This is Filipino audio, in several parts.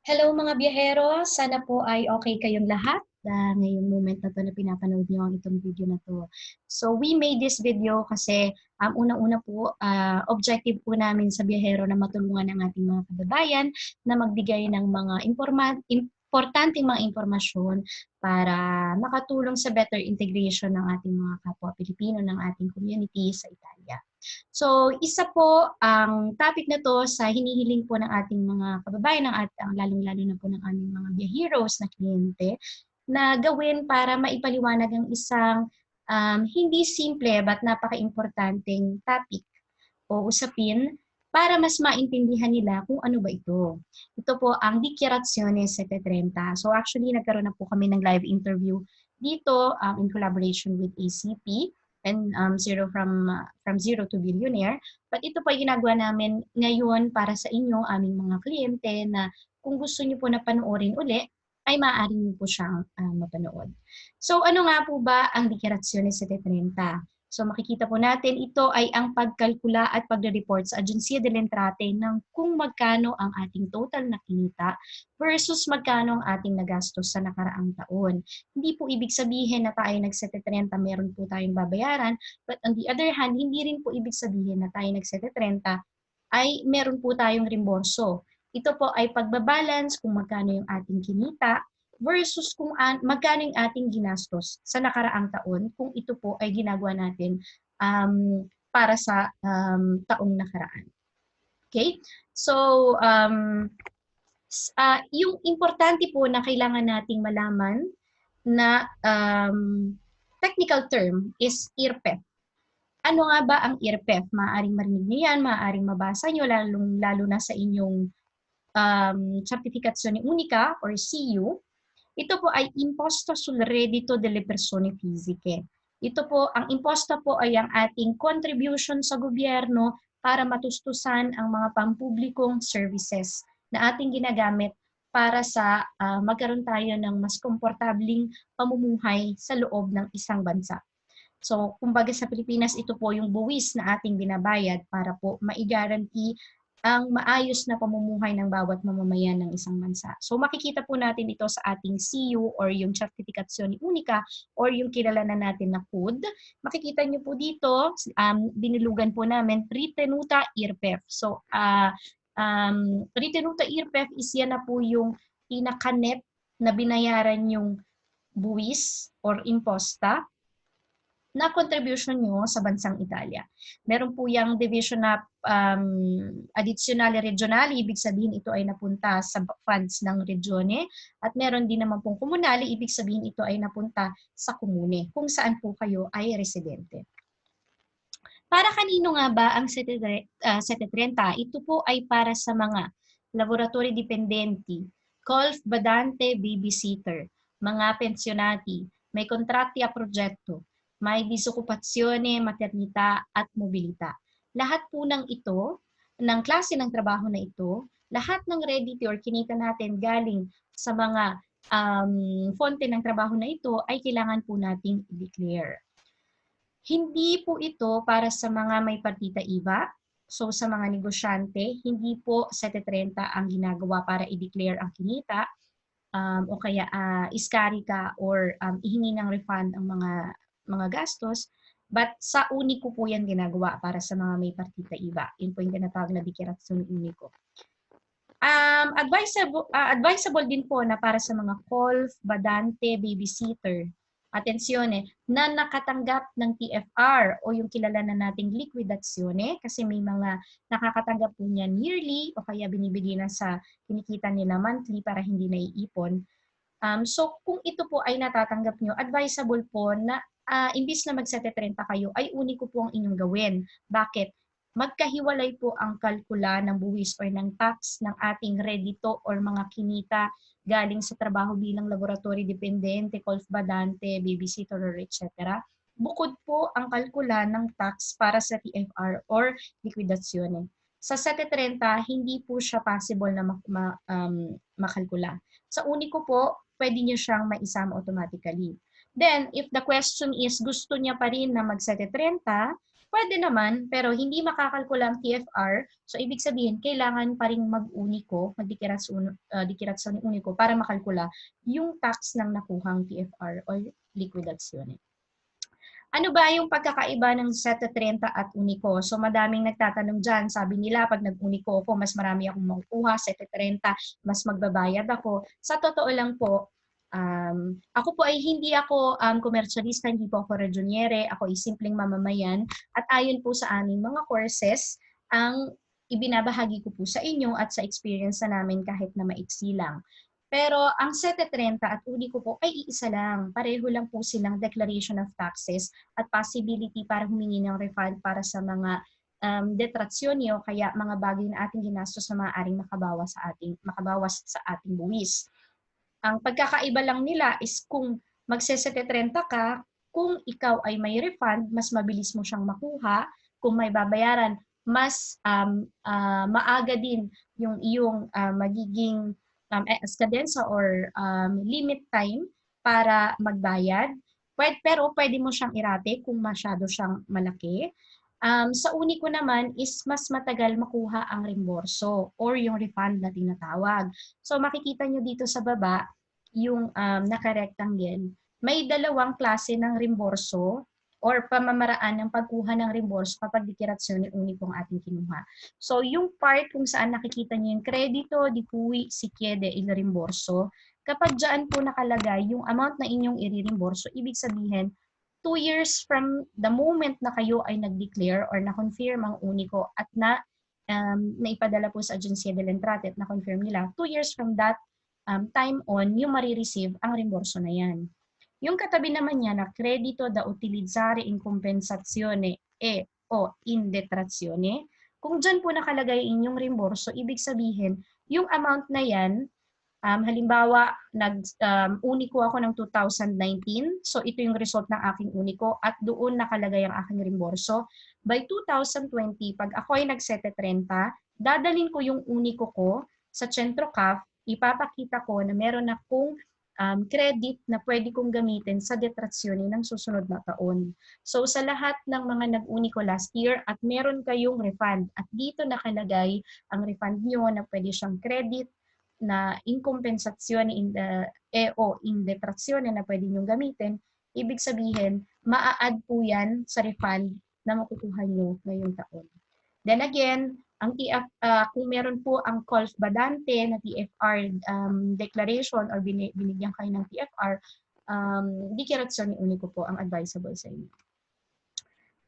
Hello mga biyahero, sana po ay okay kayong lahat ngayong moment na 'to na pinapanood niyo ang itong video na 'to. So we made this video kasi, unang-una po, objective po namin sa biyahero na matulungan ang ating mga kababayan na magbigay ng mga importanteng mga impormasyon para makatulong sa better integration ng ating mga kapwa Pilipino, ng ating community sa Italia. So, isa po ang topic na 'to sa hinihiling po ng ating mga kababayan, lalong-lalo na po ng aming mga Biyaheroes na kliyente, na gawin para maipaliwanag ang isang, hindi simple but napakaimportanteng topic o usapin para mas maintindihan nila kung ano ba ito. Ito po ang Dichiarazione 730. So actually, nagkaroon na po kami ng live interview dito in collaboration with ACP and from Zero to Billionaire. But ito po ay ginagawa namin ngayon para sa inyo, aming mga kliyente, na kung gusto niyo po na panoorin uli, ay maaari niyo po siyang mapanood. So ano nga po ba ang Dichiarazione 730? So makikita po natin ito ay ang pagkalkula at pagre-report sa Agencia del Entrate ng kung magkano ang ating total na kinita versus magkano ang ating nagastos sa nakaraang taon. Hindi po ibig sabihin na tayo nag-730 meron po tayong babayaran, but on the other hand, hindi rin po ibig sabihin na tayo nag-730 ay meron po tayong rimborso. Ito po ay pagbabalance kung magkano yung ating kinita versus kung magkano yung ating ginastos sa nakaraang taon kung ito po ay ginagawa natin para sa taong nakaraan. Okay? So, yung importante po na kailangan nating malaman na technical term is IRPEF. Ano nga ba ang IRPEF? Maaaring marinig niyo yan, maaaring mabasa niyo, lalo na sa inyong Certificazione Unica or CU. Ito po ay Imposta sul Reddito delle Persone Fisiche. Ito po, ang imposta po ay ang ating contribution sa gobyerno para matustusan ang mga pampublikong services na ating ginagamit para sa magkaroon tayo ng mas komportabling pamumuhay sa loob ng isang bansa. So, kumbaga sa Pilipinas, ito po yung buwis na ating binabayad para po maigaranti ang maayos na pamumuhay ng bawat mamamayan ng isang bansa. So makikita po natin ito sa ating CU or yung Certificazione Unica or yung kilala na natin na code. Makikita nyo po dito, binilugan po namin, Ritenuta IRPEF. So Ritenuta IRPEF is yan na po yung pinaka-net na binayaran yung buwis or imposta na contribution nyo sa bansang Italia. Meron po yung division na additionale regionali, ibig sabihin ito ay napunta sa funds ng regione, at meron din naman pong komunali, ibig sabihin ito ay napunta sa komune, kung saan po kayo ay residente. Para kanino nga ba ang 730? Ito po ay para sa mga laboratory dipendenti, golf badante babysitter, mga pensionati, may kontratti a progetto, may disokupasyone, maternita at mobilita. Lahat po ng ito, ng klase ng trabaho na ito, lahat ng reddito or kinita natin galing sa mga fonte ng trabaho na ito ay kailangan po nating i-declare. Hindi po ito para sa mga may partita IVA. So sa mga negosyante, hindi po 730 ang ginagawa para i-declare ang kinita o kaya iskarika or ihingi ng refund ang mga gastos. But sa Unico po yan ginagawa para sa mga may partita IVA. Yun po yung tinatawag na Dichiarazione Unico. Advisable din po na para sa mga golf, badante, babysitter, atensyone, na nakatanggap ng TFR o yung kilala na nating liquidazione kasi may mga nakakatanggap po niyan yearly o kaya binibigay na sa kinikita nila monthly para hindi naiipon. So kung ito po ay natatanggap nyo, advisable po na imbis na mag-730 kayo, ay Unico po ang inyong gawin. Bakit? Magkahiwalay po ang kalkula ng buwis or ng tax ng ating redito or mga kinita galing sa trabaho bilang laboratory dependente, golf badante, babysitter, etc. Bukod po ang kalkula ng tax para sa TFR or liquidazione. Sa 730, hindi po siya possible na makalkula. Sa Unico po, pwede nyo siyang maisama automatically. Then, if the question is gusto niya pa rin na mag-730, Pwede naman, pero hindi makakalkula ang TFR. So, ibig sabihin, kailangan pa rin mag-uniko, mag-dikiratsa ng uniko para makalkula yung tax ng nakuhang TFR o liquidasyon. Ano ba yung pagkakaiba ng Seta 30 at Unico? So madaming nagtatanong dyan. Sabi nila, pag nag-Unico ako, mas marami akong makukuha. Seta 30, mas magbabayad ako. Sa totoo lang po, ako po ay hindi ako komersyalista, hindi po ako radyonyere. Ako ay simpleng mamamayan. At ayon po sa aming mga courses, ang ibinabahagi ko po sa inyo at sa experience na namin kahit na maiksi lang. Pero ang Sete 30 at Unico po ay iisa lang. Pareho lang po silang declaration of taxes at possibility para humingi ng refund para sa mga detraksyon o kaya mga bagay na ating ginastos na maaaring makabawas sa ating buwis. Ang pagkakaiba lang nila is kung magsesete 30 ka, kung ikaw ay may refund, mas mabilis mo siyang makuha. Kung may babayaran, mas maaga din yung iyong magiging kadensa or limit time para magbayad. Pero pwede mo siyang irate kung masyado siyang malaki. Sa Unico naman is mas matagal makuha ang reimborso or yung refund na tinatawag. So makikita nyo dito sa baba, yung naka-rectangle, may dalawang klase ng reimborso or pamamaraan ng pagkuha ng reimborso kapag dikiratsion ni Unico ang ating kinuha. So yung part kung saan nakikita niyo yung kredito, di cui, si chiede il rimborso, kapag dyan po nakalagay yung amount na inyong i-reimborso, ibig sabihin 2 years from the moment na kayo ay nag-declare or na-confirm ang Unico at naipadala po sa Agencia del Entrate at na-confirm nila, 2 years from that time on, yung marireceive ang reimborso na yan. Yung katabi naman niya na credito da utilizzare in compensazione o in detrazione, kung dyan po nakalagay inyong reimborso, ibig sabihin, yung amount na yan, halimbawa, Unico ako ng 2019, so ito yung result ng aking Unico at doon nakalagay ang aking reimborso. By 2020, pag ako ay nagsete 30, dadalhin ko yung Unico ko sa CentroCaf, ipapakita ko na meron akong credit na pwede kong gamitin sa detraksyon ng susunod na taon. So sa lahat ng mga nag-Unico last year at meron kayong refund at dito nakalagay ang refund nyo na pwede siyang credit na in compensazione in detrazione na pwede nyo gamitin, ibig sabihin, maa-add po yan sa refund na makukuha nyo ngayong taon. Then again, ang kung meron po ang Colf Badante na TFR declaration or binigyan kayo ng TFR, dikiratsion ni Unico po ang advisable sa inyo.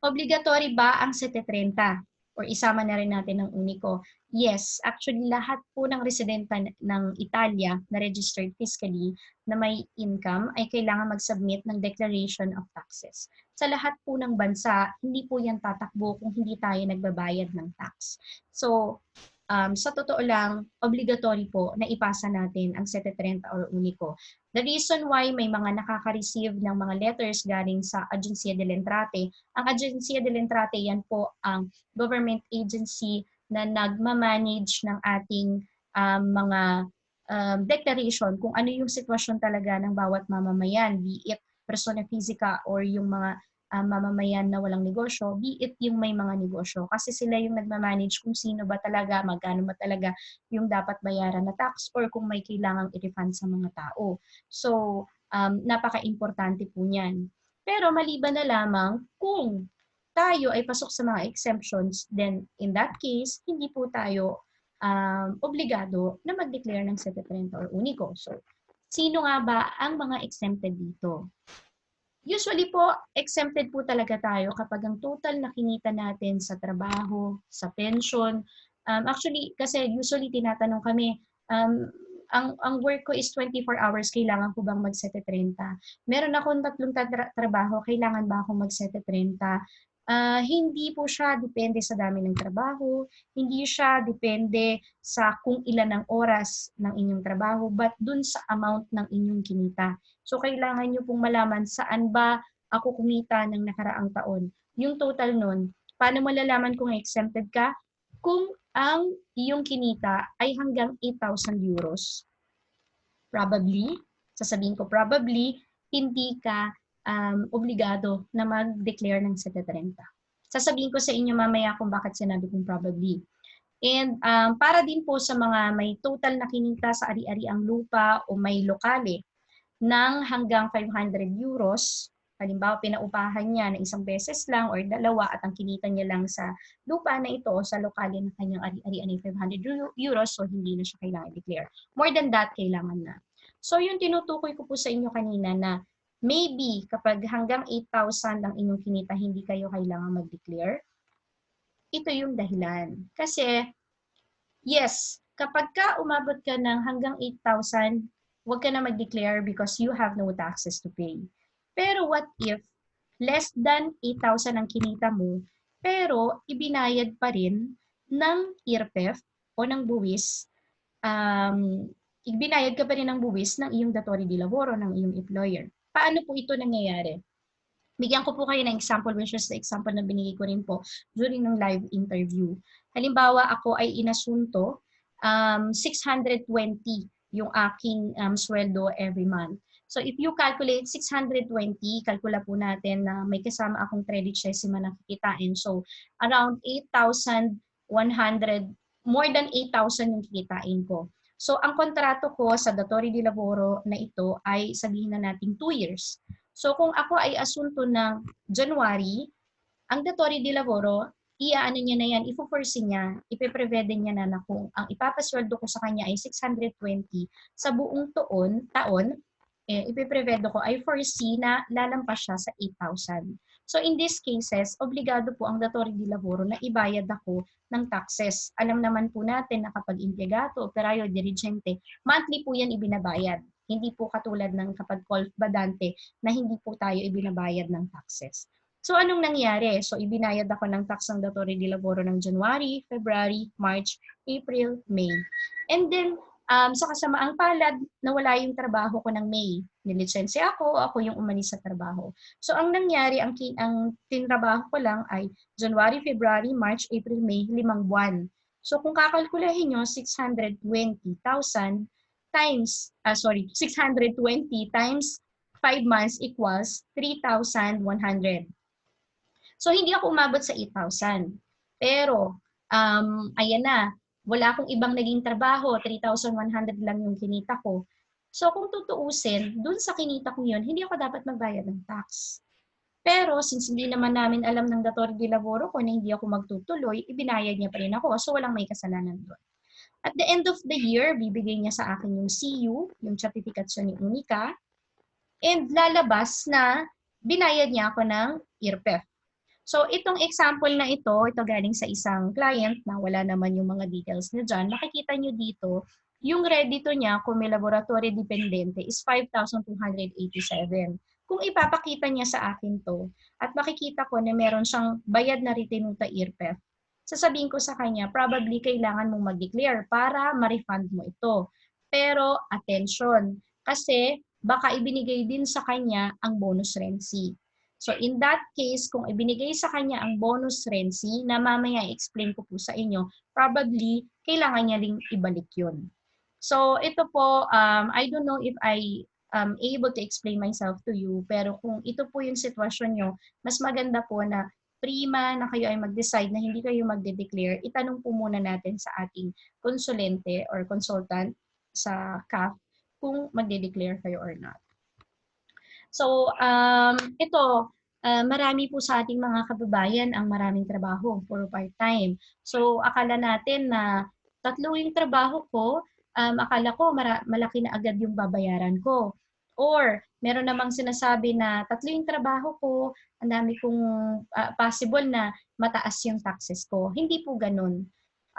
Obligatory ba ang 730? Or isama na rin natin ng Unico? Yes, actually lahat po ng residente ng Italia na registered fiscally na may income ay kailangan mag-submit ng declaration of taxes. Sa lahat po ng bansa, hindi po yan tatakbo kung hindi tayo nagbabayad ng tax. So, sa totoo lang, obligatory po na ipasa natin ang 730 or Unico. The reason why may mga nakaka-receive ng mga letters galing sa Agencia del Entrate, ang Agencia del Entrate yan po ang government agency na nagmamanage ng ating mga declaration kung ano yung sitwasyon talaga ng bawat mamamayan, be it persona physica or yung mga mamamayan na walang negosyo, be it yung may mga negosyo. Kasi sila yung nagmamanage kung sino ba talaga, magkano ba talaga yung dapat bayaran na tax or kung may kailangang i-refund sa mga tao. So, napaka-importante po niyan. Pero maliban na lamang kung tayo ay pasok sa mga exemptions, then in that case, hindi po tayo obligado na mag-declare ng 730 or Unico. So, sino nga ba ang mga exempted dito? Usually po, exempted po talaga tayo kapag ang total na kinita natin sa trabaho, sa pension. Actually, kasi usually tinatanong kami, ang work ko is 24 hours, kailangan ko bang mag-sete 30? Meron akong tatlong trabaho, kailangan ba akong mag-sete 30? Hindi po siya depende sa dami ng trabaho, hindi siya depende sa kung ilan ang oras ng inyong trabaho, but dun sa amount ng inyong kinita. So, kailangan nyo pong malaman saan ba ako kumita ng nakaraang taon. Yung total nun, paano malalaman kung exempted ka? Kung ang iyong kinita ay hanggang 8,000 euros. Probably, sasabihin ko probably, hindi ka obligado na mag-declare ng 730. Sasabihin ko sa inyo mamaya kung bakit sinabi kong probably. And para din po sa mga may total na kinita sa ari-ariang lupa o may lokale ng hanggang 500 euros, halimbawa pinaupahan niya na isang beses lang or dalawa at ang kinita niya lang sa lupa na ito o sa lokale ng kanyang ari-arian ay 500 euros, so hindi na siya kailangan i-declare. More than that, kailangan na. So yung tinutukoy ko po sa inyo kanina na maybe kapag hanggang 8,000 ang inyong kinita, hindi kayo kailangan mag-declare, ito yung dahilan. Kasi, yes, kapag ka umabot ka ng hanggang 8,000, huwag ka na mag-declare because you have no taxes to pay. Pero what if less than 8,000 ang kinita mo, pero ibinayad pa rin ng IRPEF o ng buwis, ibinayad ka pa rin ng buwis ng iyong datore di laboro, ng iyong employer. Paano po ito nangyayari? Bigyan ko po kayo ng example, which is the example na binigay ko rin po during ng live interview. Halimbawa, ako ay inasunto, 620 yung aking sweldo every month. So if you calculate 620, kalkula po natin na may kasama akong 30 na kikitain. So around 8,100, more than 8,000 yung kikitain ko. So ang kontrato ko sa datore di laboro na ito ay sabihin na nating 2 years. So kung ako ay asunto ng January, ang datore di laboro, iaano niya na yan, ipo-foresee niya, ipe-prevede niya na kung ang ipapasweldo ko sa kanya ay 620 sa buong taon, ipe-prevede ko ay foresee na lalampas siya sa 8,000. So in these cases, obligado po ang datore di laboro na ibayad ako ng taxes. Alam naman po natin na kapag impiegato, operario, dirigente, monthly po yan ibinabayad. Hindi po katulad ng kapag golf badante na hindi po tayo ibinabayad ng taxes. So anong nangyari? So ibinayad ako ng tax ng datore di laboro ng January, February, March, April, May. And then sa kasamaang palad, nawala yung trabaho ko ng May. Nilitsensya ako yung umalis sa trabaho. So ang nangyari, ang tinrabaho ko lang ay January, February, March, April, May, 5 buwan. So kung kakalkulahin nyo, 620,000 times, 620 times 5 months equals 3,100. So hindi ako umabot sa 8,000. Pero, ayan na, wala akong ibang naging trabaho, 3,100 lang yung kinita ko. So kung tutuusin, dun sa kinita ko yun, hindi ako dapat magbayad ng tax. Pero since hindi naman namin alam ng datore di laboro ko na hindi ako magtutuloy, ibinayad niya pa rin ako. So walang may kasalanan doon. At the end of the year, bibigay niya sa akin yung CU, yung certificasyon ni Unica, and lalabas na binayad niya ako ng IRPEF. So itong example na ito galing sa isang client na wala naman yung mga details niya dyan. Makikita nyo dito, yung redito niya kung may laboratory dependente is 5,287. Kung ipapakita niya sa akin to at makikita ko na meron siyang bayad na retinuta IRPEF, sasabihin ko sa kanya, probably kailangan mong mag-declare para ma-refund mo ito. Pero attention, kasi baka ibinigay din sa kanya ang bonus rensi. So in that case, kung ibinigay sa kanya ang bonus rensi, na mamaya i-explain ko po sa inyo, probably kailangan niya ring ibalik yun. So ito po, I don't know if I able to explain myself to you, pero kung ito po yung sitwasyon nyo, mas maganda po na prima na kayo ay mag-decide na hindi kayo magde-declare, itanong po muna natin sa ating konsulente or consultant sa CAF kung magde-declare kayo or not. So, ito, marami po sa ating mga kababayan ang maraming trabaho, puro part-time. So, akala natin na 3 yung trabaho ko, akala ko malaki na agad yung babayaran ko. Or, meron namang sinasabi na 3 yung trabaho ko, ang dami kong possible na mataas yung taxes ko. Hindi po ganun.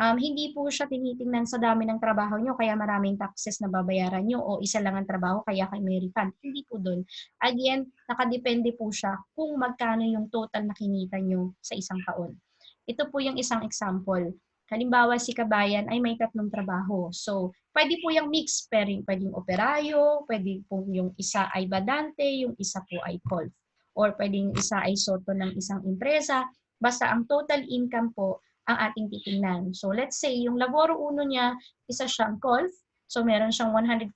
Hindi po siya tinitingnan sa dami ng trabaho nyo kaya maraming taxes na babayaran nyo o isa lang ang trabaho kaya kayo may refund. Hindi po doon. Again, nakadepende po siya kung magkano yung total na kinita nyo sa isang taon. Ito po yung isang example. Halimbawa, si kabayan ay may 3 trabaho. So, pwede po yung mix. Pwedeng operayo, pwede po yung isa ay badante, yung isa po ay golf. Or pwedeng isa ay soto ng isang empresa. Basta ang total income po ang ating titingnan. So, let's say, yung laboro uno niya, isa siyang golf. So, meron siyang 150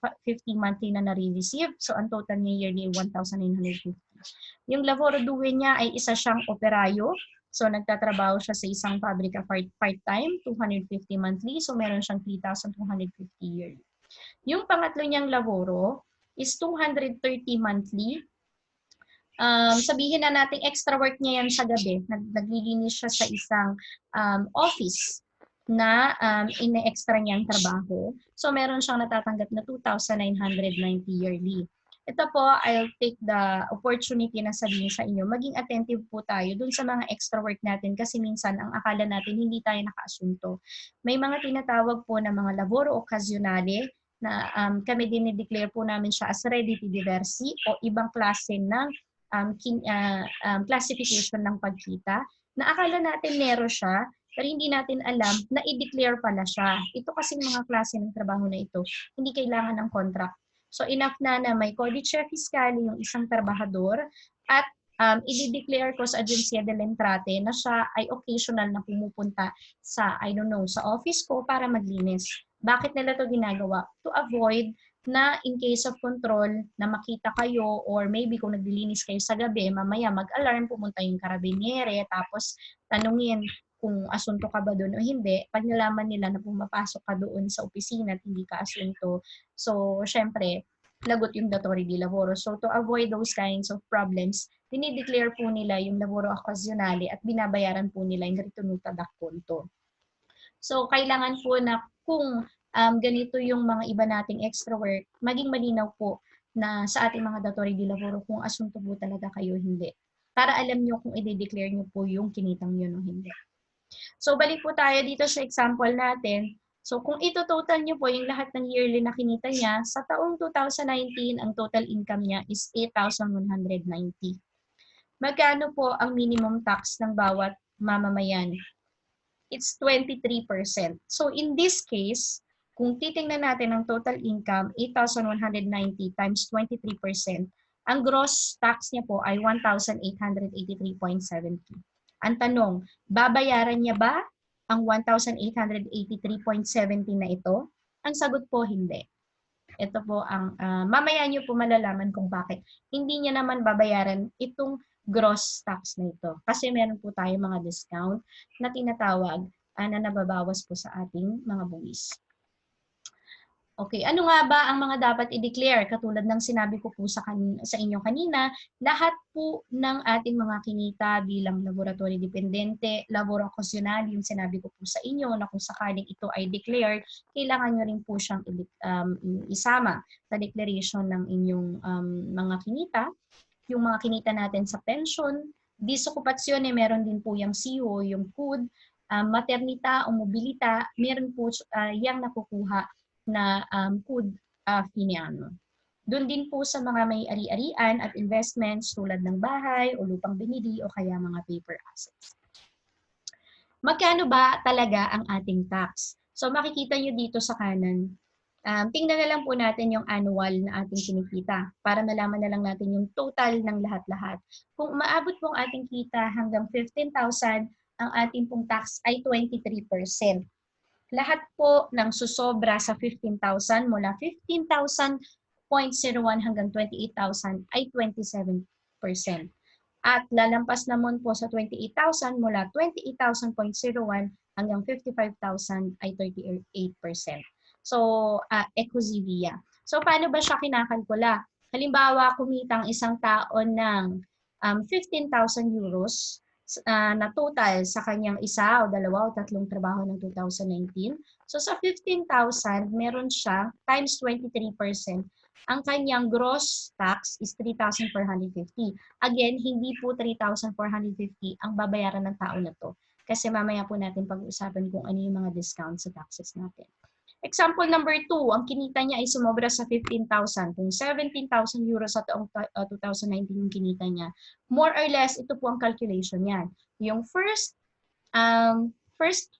monthly na nare-receive. So, ang total niya yearly ay 1,950. Yung laboro 2 niya ay isa siyang operayo. So nagtatrabaho siya sa isang pabrika part-time, 250 monthly. So meron siyang 3,250 yearly. Yung pangatlo niyang laboro is 230 monthly. Sabihin na natin extra work niya yan sa gabi. Naglilinis siya sa isang office na ine-extra niyang trabaho. So meron siyang natatanggap na 2,990 yearly. Ito po, I'll take the opportunity na sabihin sa inyo, maging attentive po tayo dun sa mga extra work natin kasi minsan ang akala natin hindi tayo nakaasunto. May mga tinatawag po na mga laboro occasionale na kami dinideclare po namin siya as redditi diversi o ibang klase ng classification ng pagkita na akala natin meron siya pero hindi natin alam na i-declare pala siya. Ito kasing mga klase ng trabaho na ito, hindi kailangan ng contract. So enough na may codice fiscale yung isang trabahador at i-declare ko sa Agencia del Entrate na siya ay occasional na pumupunta sa, I don't know, sa office ko para maglinis. Bakit nila to ginagawa? To avoid na in case of control na makita kayo or maybe kung naglilinis kayo sa gabi, mamaya mag-alarm, pumunta yung karabiniere, tapos tanungin kung asunto ka ba doon o hindi. Pag nalaman nila na pumapasok ka doon sa opisina at hindi ka asunto, so syempre, lagot yung datore di lavoro. So to avoid those kinds of problems, dinideclare po nila yung laboro occasionale at binabayaran po nila yung ritenuta da conto. So kailangan po na kung ganito yung mga iba nating extra work, maging malinaw po na sa ating mga datore di lavoro kung asunto po talaga kayo hindi. Para alam nyo kung i-declare nyo po yung kinitang yun o hindi. So balik po tayo dito sa example natin. So kung ito-total nyo po yung lahat ng yearly na kinita niya, sa taong 2019, ang total income niya is 8,190. Magkano po ang minimum tax ng bawat mamamayan? It's 23%. So in this case, kung titingnan natin ang total income, 8,190 times 23%, ang gross tax niya po ay 1,883.70. Ang tanong, babayaran niya ba ang 1,883.70 na ito? Ang sagot po, hindi. Ito po ang, mamaya niyo po malalaman kung bakit. Hindi niya naman babayaran itong gross tax na ito. Kasi meron po tayo mga discount na tinatawag na nababawas po sa ating mga buwis. Okay, ano nga ba ang mga dapat i-declare? Katulad ng sinabi ko po sa inyo kanina, lahat po ng ating mga kinita bilang laboratory dependente, laboro occasional, yung sinabi ko po sa inyo na kung sakaling ito ay declared, kailangan nyo rin po siyang isama sa declaration ng inyong mga kinita. Yung mga kinita natin sa pension, disokupasyone, meron din po yung CO, yung food, maternita o mobilita, meron po yung nakukuha na food finiano. Doon din po sa mga may ari-arian at investments tulad ng bahay o lupang binili o kaya mga paper assets. Magkano ba talaga ang ating tax? So makikita nyo dito sa kanan. Tingnan na lang po natin yung annual na ating kinikita para malaman na lang natin yung total ng lahat-lahat. Kung umaabot pong ating kita hanggang 15,000, ang ating pong tax ay 23%. Lahat po ng susobra sa 15,000 mula 15,000.01 hanggang 28,000 ay 27%. At lalampas naman po sa 28,000 mula 28,000.01 hanggang 55,000 ay 38%. So, ecozivia. So, paano ba siya kinakalkula? Halimbawa, kumitang isang taon ng 15,000 euros na total sa kanyang isa o dalawa o tatlong trabaho ng 2019. So sa 15,000, meron siya times 23%. Ang kanyang gross tax is 3,450. Again, hindi po 3,450 ang babayaran ng tao na to. Kasi mamaya po natin pag-uusapan kung ano yung mga discounts sa taxes natin. Example number 2, ang kinita niya ay sumobra sa 15,000. Kung 17,000 euros sa taong 2019 yung kinita niya, more or less, ito po ang calculation niya. Yung first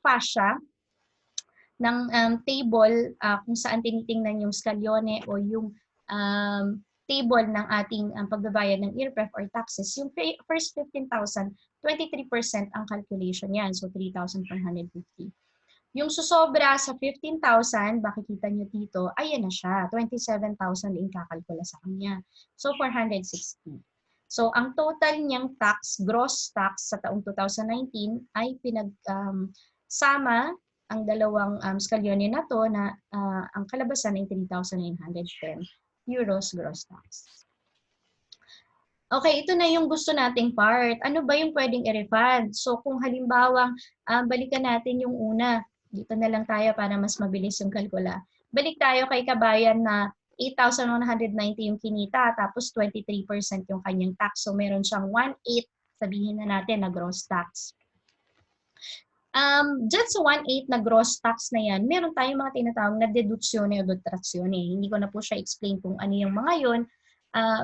fascia ng table kung saan tinitingnan yung scaglione o yung table ng ating pagbabayad ng IRPEF or taxes, yung first 15,000, 23% ang calculation yan. So, 3,450. Yung susobra sa 15,000, makikita nyo dito, ayan na siya. 27,000 din kakalkula sa kanya. So, 460. So, ang total niyang tax, gross tax sa taong 2019 ay sama ang dalawang skalyonin na to na ang kalabasan ay 3,910 euros gross tax. Okay, ito na yung gusto nating part. Ano ba yung pwedeng i-refund? So, kung halimbawa, balikan natin yung una. Dito na lang tayo para mas mabilis yung kalkula. Balik tayo kay kabayan na 8,190 yung kinita, tapos 23% yung kanyang tax. So, meron siyang 1/8, sabihin na natin na gross tax. Dyan sa 1/8 na gross tax na yan, meron tayong mga tinatawag na deduzione o detrazione. Hindi ko na po siya explain kung ano yung mga yon,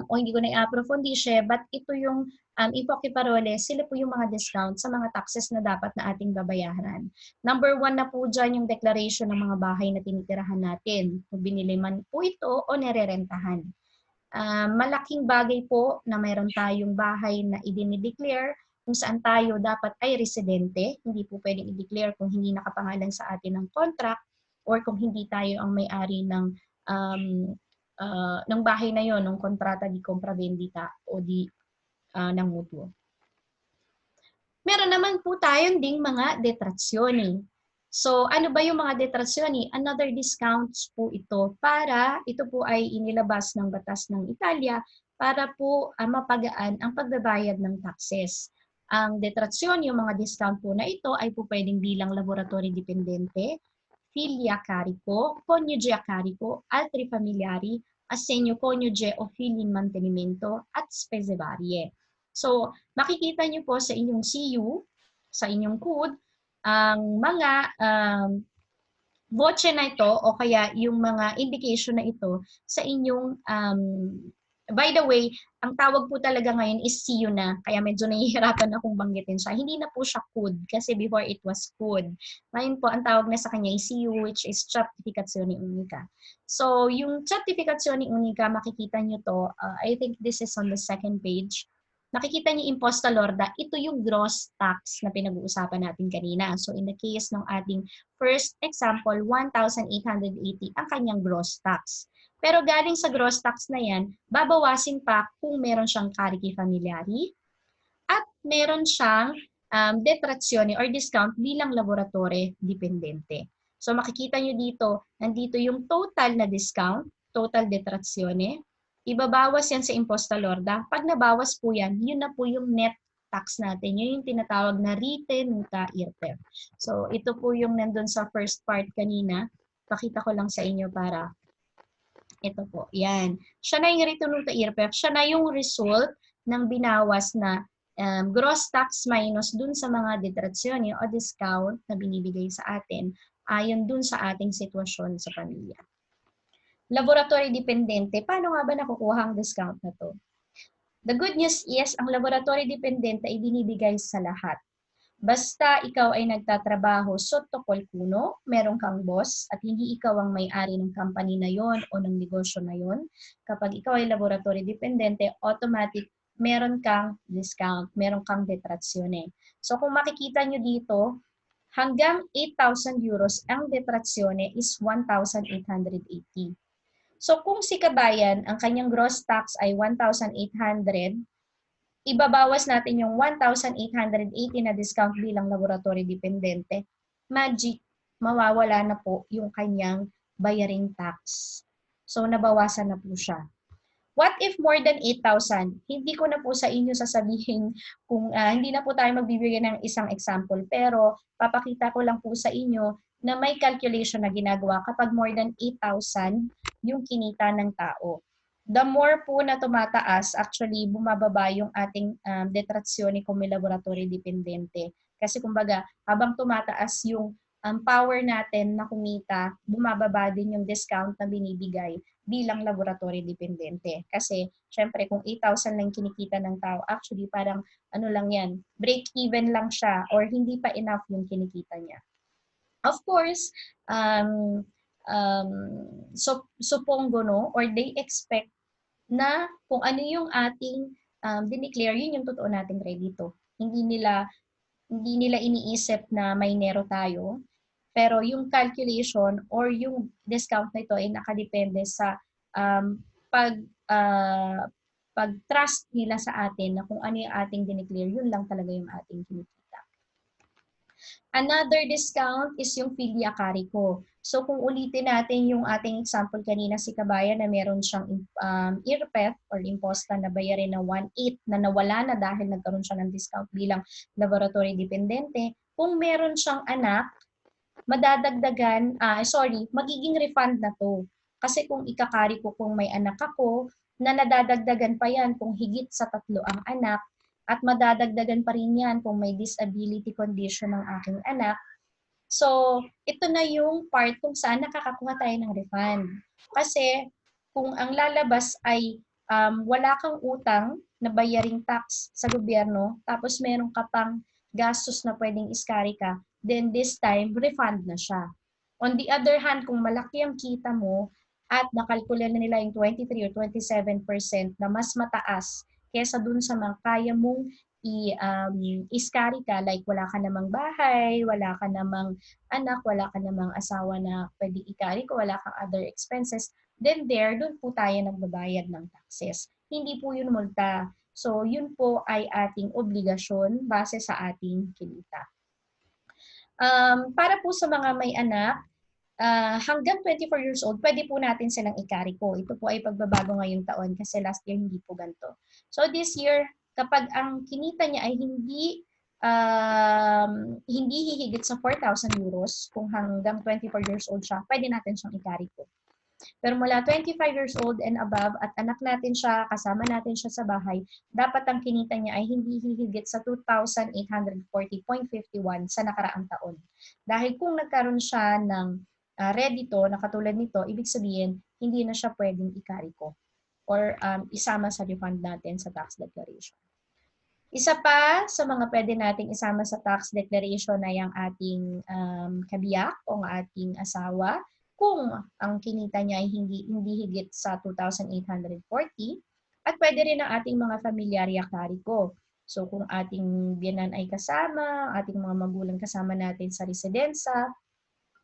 o hindi ko na i-approfondisce, but ito yung in poche parole, sila po yung mga discount sa mga taxes na dapat na ating babayaran. Number 1 na po dyan yung declaration ng mga bahay na tinitirahan natin. Kung binili man po ito o nirerentahan. Malaking bagay po na mayroon tayong bahay na idinideclare kung saan tayo dapat ay residente. Hindi po pwedeng i-declare kung hindi nakapangalan sa atin ng contract or kung hindi tayo ang may-ari ng bahay na yon, ng kontrata di compra-vendita o ng mutuo. Meron naman po tayong ding mga detrazioni. So, ano ba yung mga detrazioni? Another discounts po ito para ito po ay inilabas ng batas ng Italia para po mapagaan ang pagbabayad ng taxes. Ang detrazioni, yung mga discount po na ito ay po pwedeng bilang laboratory dipendente, figli a carico, coniuge a carico, altri familiari, assegno coniuge o figli in mantenimento, at spese varie. So, makikita nyo po sa inyong CU, sa inyong code, ang mga voce na ito o kaya yung mga indication na ito sa inyong by the way, ang tawag po talaga ngayon is CU na, kaya medyo nahihirapan akong banggitin siya. Hindi na po siya CUD kasi before it was CUD. Ngayon po, ang tawag na sa kanya is CU, which is Certificazione Unica. So, yung Certificazione Unica, makikita nyo to, I think this is on the second page. Nakikita niyo imposta lorda, ito yung gross tax na pinag-uusapan natin kanina. So, in the case ng ating first example, 1,880 ang kanyang gross tax. Pero galing sa gross tax na yan, babawasin pa kung meron siyang carichi familiari at meron siyang detrazione or discount bilang laboratory dipendente. So makikita nyo dito, nandito yung total na discount, total detrazione. Ibabawas yan sa imposta lorda. Pag nabawas po yan, yun na po yung net tax natin. Yun yung tinatawag na ritenuta IRPEF. So ito po yung nandun sa first part kanina. Pakita ko lang sa inyo para ito po, yan. Siya na yung ritenuta IRPEF. Siya na yung result ng binawas na gross tax minus dun sa mga detrazioni o discount na binibigay sa atin ayon dun sa ating sitwasyon sa pamilya. Laboratory dependente, paano nga ba nakukuha ang discount na to? The good news is, ang laboratory dependente ay binibigay sa lahat. Basta ikaw ay nagtatrabaho sotto qualcuno, meron kang boss, at hindi ikaw ang may-ari ng company na yon o ng negosyo na yon. Kapag ikaw ay laboratory dependente, automatic meron kang discount, meron kang detrazione. So kung makikita nyo dito, hanggang 8,000 euros ang detrazione is 1,880. So kung si kabayan, ang kanyang gross tax ay 1,800, ibabawas natin yung 1,880 na discount bilang laboratory dependente, magic, mawawala na po yung kanyang bayaring tax. So, nabawasan na po siya. What if more than 8,000? Hindi ko na po sa inyo sasabihin kung hindi na po tayo magbibigay ng isang example, pero papakita ko lang po sa inyo na may calculation na ginagawa kapag more than 8,000 yung kinita ng tao. The more po na tumataas, actually bumababa yung ating detrazione kung may laboratory dependente. Kasi kumbaga, habang tumataas yung power natin na kumita, bumababa din yung discount na binibigay bilang laboratory dependente. Kasi, syempre, kung 8,000 lang kinikita ng tao, actually parang ano lang yan, break even lang siya or hindi pa enough yung kinikita niya. Of course, suppongo, no, or they expect na kung ano yung ating dineclare, yun yung totoo nating kredito. Hindi nila iniisip na may nero tayo, pero yung calculation or yung discount na ito ay nakadepende sa pag-trust nila sa atin na kung ano yung ating dineclare, yun lang talaga yung ating kinikita. Another discount is yung Filia Carico. So kung ulitin natin yung ating example kanina si Kabayan na meron siyang IRPEF or imposta na bayarin na 1/8 na nawala na dahil nagkaroon siya ng discount bilang laboratory dependente. Kung meron siyang anak, magiging refund na to. Kasi kung ikakari ko kung may anak ako, na nadadagdagan pa yan kung higit sa 3 ang anak, at madadagdagan pa rin yan kung may disability condition ng aking anak. So, ito na yung part kung saan nakakakuha tayo ng refund. Kasi kung ang lalabas ay wala kang utang na bayaring tax sa gobyerno, tapos meron ka pang gastos na pwedeng iskari ka, then this time, refund na siya. On the other hand, kung malaki ang kita mo at nakalkula na nila yung 23 or 27% na mas mataas kesa dun sa mga kaya mong iskari ka, like wala ka namang bahay, wala ka namang anak, wala ka namang asawa na pwede ikari ko, wala kang other expenses, then doon po tayo nagbabayad ng taxes. Hindi po yun multa. So, yun po ay ating obligasyon base sa ating kinita. Para po sa mga may anak, hanggang 24 years old, pwede po natin silang ikari ko. Ito po ay pagbabago ngayong taon kasi last year hindi po ganito. So this year, kapag ang kinita niya ay hindi hihigit sa 4,000 euros, kung hanggang 24 years old siya, pwede natin siyang ikari ko. Pero mula 25 years old and above at anak natin siya, kasama natin siya sa bahay, dapat ang kinita niya ay hindi hihigit sa 2,840.51 sa nakaraang taon. Dahil kung nagkaroon siya ng redito na katulad nito, ibig sabihin, hindi na siya pwedeng ikari ko or isama sa refund natin sa tax declaration. Isa pa sa mga pwede nating isama sa tax declaration ay ang ating kabiyak o ang ating asawa kung ang kinita niya ay hindi higit sa 2,840 at pwede rin ang ating mga familiarya kariko. So kung ating biyanan ay kasama, ating mga magulang kasama natin sa residensa,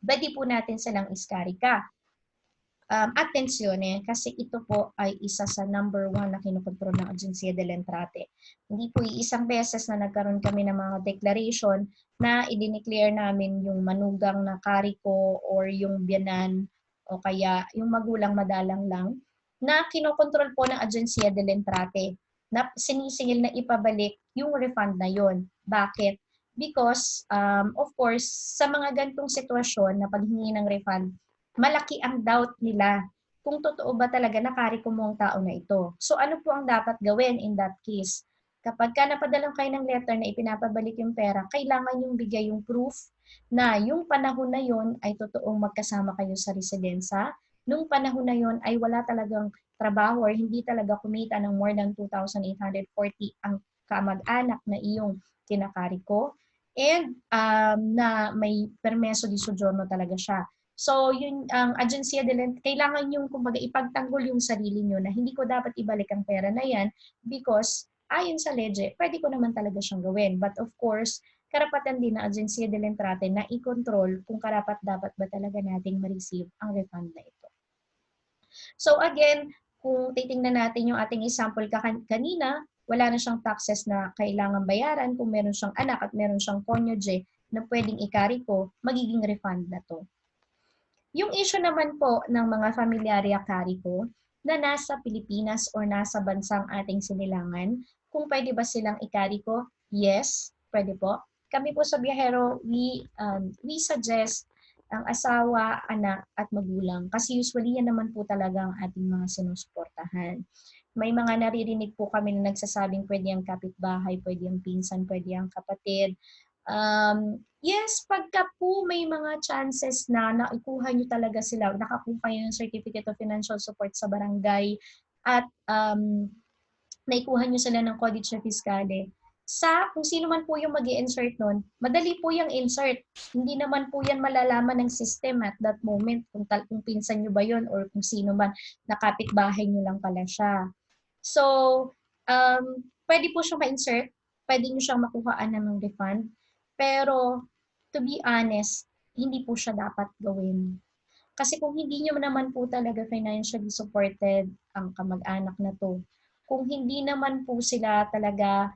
pwede po natin silang iskarika. Attenzione, kasi ito po ay isa sa number 1 na kinukontrol ng Agencia del Entrate. Hindi po isang beses na nagkaroon kami ng mga declaration na i-declare namin yung manugang na kariko or yung biyanan o kaya yung magulang madalang lang na kinokontrol po ng Agencia del Entrate na sinisingil na ipabalik yung refund na yon. Bakit? Because, of course, sa mga gantong sitwasyon na paghingi ng refund, malaki ang doubt nila kung totoo ba talaga nakariko mo ang tao na ito. So ano po ang dapat gawin in that case? Kapag ka napadalang kayo ng letter na ipinapabalik yung pera, kailangan yung bigay yung proof na yung panahon na yon ay totoong magkasama kayo sa residensa. Nung panahon na yon ay wala talagang trabaho or hindi talaga kumita ng more than 2,840 ang kamag-anak na iyong kinakariko. And na may permeso di soggiorno talaga siya. So, yun ang agency kailangan yung kumbaga ipagtanggol yung sarili nyo na hindi ko dapat ibalik ang pera na yan because ayon sa legge, pwede ko naman talaga siyang gawin. But of course, karapatan din ng Agencia del Entrate na i-control kung karapat-dapat ba talaga nating ma-receive ang refund na ito. So again, kung titingnan natin yung ating example kanina, wala na siyang taxes na kailangan bayaran. Kung meron siyang anak at meron siyang konyoje na pwedeng ikari ko, magiging refund na to. Yung issue naman po ng mga familiarya kariko na nasa Pilipinas or nasa bansang ating sinilangan, kung pwede ba silang ikariko? Yes, pwede po. Kami po sa Biyahero, we suggest ang asawa, anak, at magulang. Kasi usually yan naman po talaga ang ating mga sinusuportahan. May mga naririnig po kami na nagsasabing pwede ang kapitbahay, pwede ang pinsan, pwede ang kapatid. Yes, pagka po may mga chances na naikuha nyo talaga sila, nakakuha kayo ng Certificate of Financial Support sa barangay at naikuha nyo sila ng Codice Fiscale, kung sino man po yung mag-i-insert nun, madali po yung insert. Hindi naman po yan malalaman ng system at that moment kung pinsan nyo ba yun or kung sino man, nakapitbahay nyo lang pala siya. So, pwede po siya ma-insert, pwede nyo siyang makuhaan ng refund. Pero, to be honest, hindi po siya dapat gawin. Kasi kung hindi nyo naman po talaga financially supported ang kamag-anak na to, kung hindi naman po sila talaga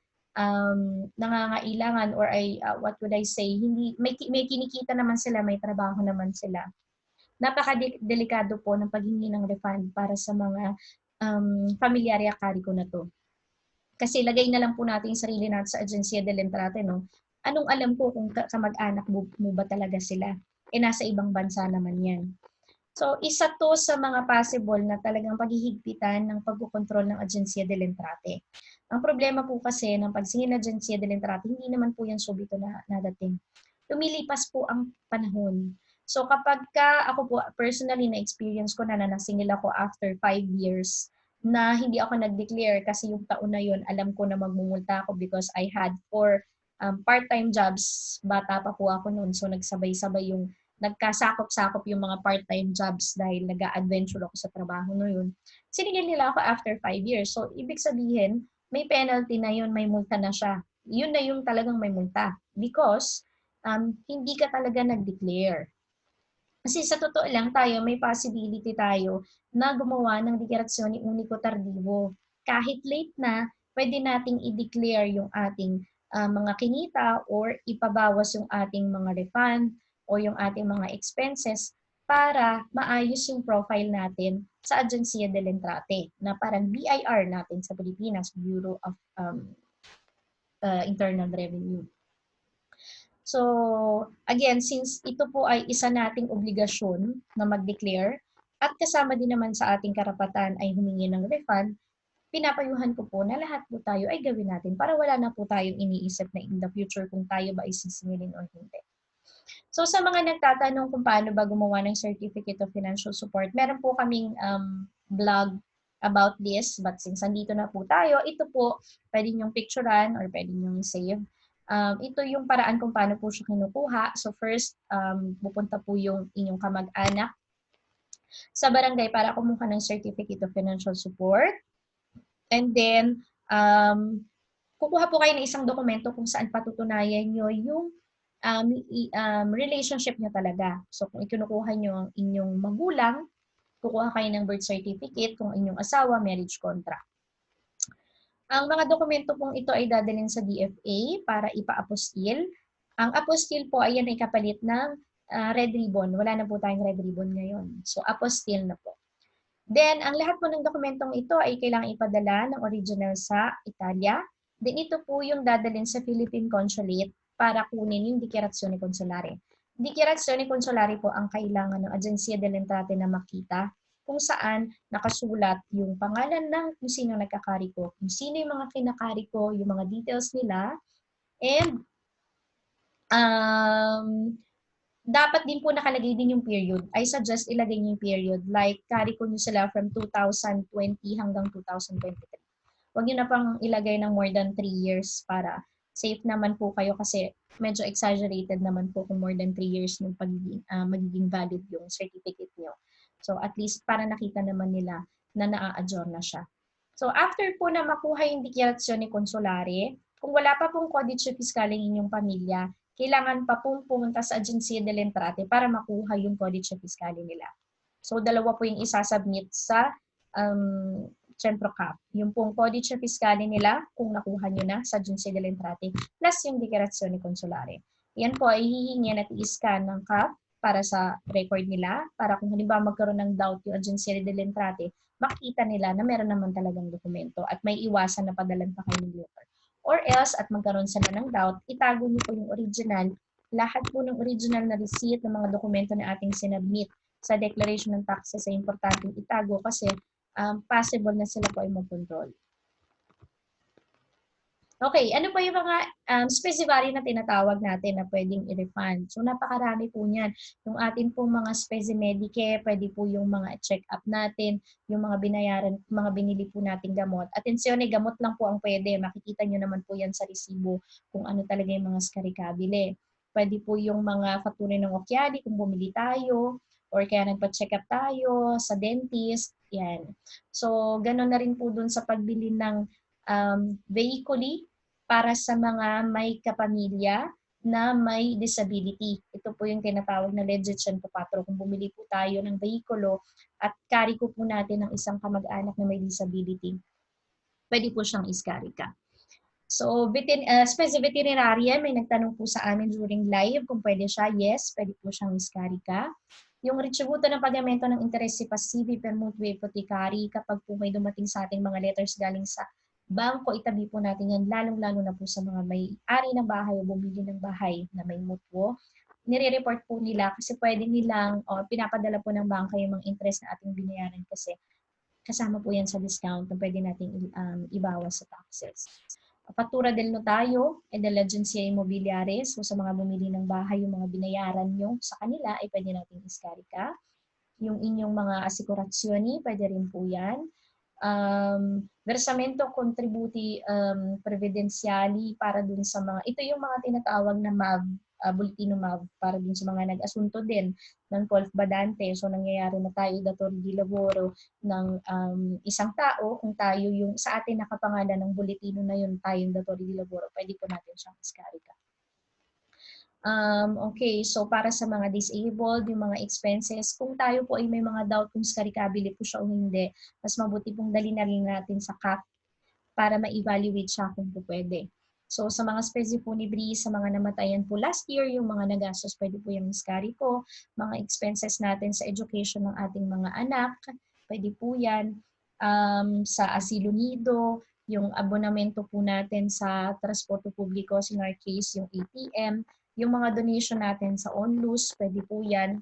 nangangailangan or ay what would I say, hindi may kinikita naman sila, may trabaho naman sila. Napaka-delikado po ng paghingi ng refund para sa mga pamilyarya kariko na to. Kasi lagay na lang po natin yung sarili natin sa Agencia del Entrate, no? Anong alam ko kung kamag-anak mo ba talaga sila? Eh, nasa ibang bansa naman yan. So, isa to sa mga possible na talagang paghihigpitan ng pagkukontrol ng Agencia del Entrate. Ang problema po kasi ng pagsingil ng Agencia del Entrate, hindi naman po yan subito na nadating. Lumilipas po ang panahon. So kapag ka ako po personally na-experience ko na nasingil ako after 5 years na hindi ako nag-declare kasi yung taon na yun alam ko na magmumulta ako because I had 4 part-time jobs. Bata pa po ako noon, so nagsabay-sabay yung nagkasakop-sakop yung mga part-time jobs dahil nag-a-adventure ako sa trabaho no yun. Siningil nila ako after 5 years. So ibig sabihin, may penalty na yun, may multa na siya. Yun na yung talagang may multa because hindi ka talaga nag-declare. Kasi sa totoo lang tayo, may possibility tayo na gumawa ng deklarasyon ni Unico Tardivo. Kahit late na, pwede nating i-declare yung ating mga kinita or ipabawas yung ating mga refund o yung ating mga expenses para maayos yung profile natin sa Agencia del Entrate na parang BIR natin sa Pilipinas, Bureau of Internal Revenue. So, again, since ito po ay isa nating obligasyon na mag-declare at kasama din naman sa ating karapatan ay humingi ng refund, pinapayuhan ko po na lahat po tayo ay gawin natin para wala na po tayong iniisip na in the future kung tayo ba ay sisingilin o hindi. So, sa mga nagtatanong kung paano ba gumawa ng Certificate of Financial Support, meron po kaming blog about this, but since nandito na po tayo, ito po, pwede nyong picturean or pwede nyong save. Ito yung paraan kung paano po siya kinukuha. So first, pupunta po yung inyong kamag-anak sa barangay para kumuha ng Certificate of Financial Support. And then, kukuha po kayo ng isang dokumento kung saan patutunayan nyo yung relationship nyo talaga. So kung ikinukuha nyo ang inyong magulang, kukuha kayo ng birth certificate, kung inyong asawa, marriage contract. Ang mga dokumento pong ito ay dadalhin sa DFA para ipa-apostil. Ang apostil po ay yan ay kapalit ng red ribbon. Wala na po tayong red ribbon ngayon. So, apostil na po. Then, ang lahat po ng dokumentong ito ay kailangan ipadala ng original sa Italia. Then, ito po yung dadalhin sa Philippine Consulate para kunin yung Dichiarazione Consolare. Dichiarazione Consolare po ang kailangan ng Agencia del Entrate na makita kung saan nakasulat yung pangalan ng kung sino nagkakari ko, kung sino yung mga kinakari ko, yung mga details nila, and dapat din po nakalagay din yung period. I suggest ilagay niyo yung period. Like, kari ko nyo sila from 2020 hanggang 2023. Huwag nyo na pang ilagay ng more than 3 years para safe naman po kayo kasi medyo exaggerated naman po kung more than 3 years yung magiging valid yung certificate nyo. So, at least para nakita naman nila na naa-adjourn na siya. So, after po na makuha yung Dichiarazione Consolare, kung wala pa pong Codice Fiscale ng inyong pamilya, kailangan pa pong pumunta sa Agencia del Entrate para makuha yung Codice Fiscale nila. So, dalawa po yung isasubmit sa CentroCap. Yung pong Codice Fiscale nila, kung nakuha nyo na sa Agencia del Entrate, plus yung Dichiarazione Consolare. Yan po ay hihingin at i-scan ng CAP para sa record nila, para kung halimbawa magkaroon ng doubt yung Agencia del Entrate, makita nila na meron naman talagang dokumento at may iwasan na padalan pa kayo ng letter. Or else, at magkaroon sila ng doubt, itago niyo po yung original. Lahat po ng original na receipt ng mga dokumento na ating sinubmit sa declaration ng taxes ay importanteng itago kasi possible na sila po ay mag-control. Okay, ano pa yung mga specifying na tinatawag natin na pwedeng i-refund? So, napakarami po niyan. Yung atin pong mga spezi-medike, pwede po yung mga check-up natin, yung mga binayaran, mga binili po nating gamot. Atensyon, gamot lang po ang pwede. Makikita nyo naman po yan sa resibo kung ano talaga yung mga skarikabile. Pwede po yung mga faktura ng okyali kung bumili tayo, or kaya nagpa-check up tayo sa dentist, yan. So, gano'n na rin po dun sa pagbili ng vehicle para sa mga may kapamilya na may disability. Ito po yung tinatawag na legit 104. Kung bumili po tayo ng vehikulo at carry ko po natin ng isang kamag-anak na may disability, pwede po siyang iskarika. So, veterinarian, may nagtanong po sa amin during live kung pwede siya. Yes, pwede po siyang iskarika. Yung retributo ng pagamento ng interest si passivi per mutui hypothecari, kapag po may dumating sa ating mga letters galing sa bangko, itabi po natin yan, lalong-lalo na po sa mga may-ari ng bahay o bumili ng bahay na may mutuo. Nire-report po nila kasi pwede nilang, pinapadala po ng bangko yung mga interest na ating binayaran kasi kasama po yan sa discount na pwede nating ibawas sa taxes. Faktura del notayo e della agensia immobiliare. So sa mga bumili ng bahay, yung mga binayaran nyo sa kanila ay pwede natin iskarika. Yung inyong mga asikurasyoni, pwede rin po yan. Versamento contributi previdenziali para dun sa mga, ito yung mga tinatawag na MAV, Bulletino MAV, para dun sa mga nag-asunto din ng Colf Badante. So nangyayari na tayo, datore di lavoro ng isang tao, kung tayo yung sa atin nakapangalan ng bulletino na yun, tayong datore di lavoro, pwede po natin siyang iskarika. Okay, so para sa mga disabled, yung mga expenses, kung tayo po ay may mga doubt kung skarikabili po siya o hindi, mas mabuti pong dali na rin natin sa CAF para ma-evaluate siya kung po pwede. So sa mga specifunibri, sa mga namatayan po last year, yung mga nagastos, pwede po yung iskariko. Mga expenses natin sa education ng ating mga anak, pwede po yan. Sa asilo nido, yung abonamento po natin sa transporto publiko, in our case, yung ATM, yung mga donation natin sa ONLUS, pwede po yan.